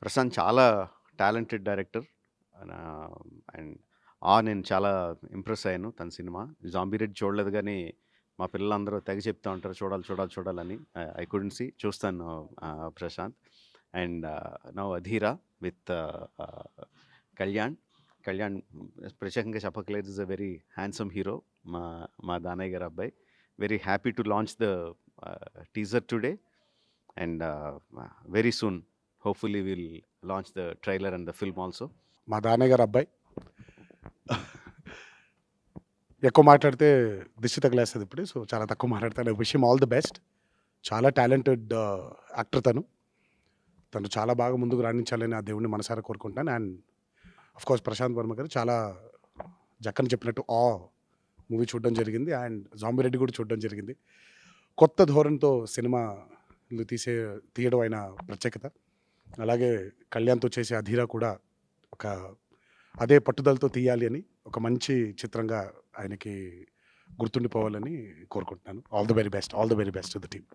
ప్రశాంత్ చాలా talented director. And నేను చాలా ఇంప్రెస్ అయ్యాను తన సినిమా. 'జాంబీ రెడ్డి' చూడలేదు గానీ, మా పిల్లలందరూ తెగ చెప్తా ఉంటారు చూడాలి, చూడాలి, చూడాలని. I couldn't see. చూస్తాను Prashanth. And now 'Adheera' with Kalyan. Kalyan ప్రత్యేకంగా చెప్పక్కర్లేదు. Is a very handsome hero. మా మా దానయ్య గారి అబ్బాయి. Very happy to launch the teaser today. And very soon hopefully will launch the trailer and the film also. మా దానయ్య గారు అబ్బాయి. ఎక్కువ మాట్లాడితే దిష్టి తగిలేస్తది ఇప్పుడు. సో, చాలా తక్కువ మాట్లాడతాను. I wish him all the best. చాలా టాలెంటెడ్ యాక్టర్ తను. తను చాలా బాగా ముందుకు రాణించాలని ఆ దేవుడిని మనసారా కోరుకుంటున్నాను. అండ్ ఆఫ్‌కోర్స్ ప్రశాంత్ వర్మ గారు చాలా జక్కన చెప్పినట్టు మూవీ చూడడం జరిగింది. అండ్ 'జాంబీ రెడ్డి' కూడా చూడడం జరిగింది. కొత్త ధోరణితో సినిమాలు తీయడం ఆయన ప్రత్యేకత. అలాగే కళ్యాణ్‌తో చేసే 'అధీర' కూడా ఒక అదే పట్టుదలతో తీయాలి అని ఒక మంచి చిత్రంగా ఆయనకి గుర్తుండిపోవాలని కోరుకుంటున్నాను. All the very best. All the very best to the team.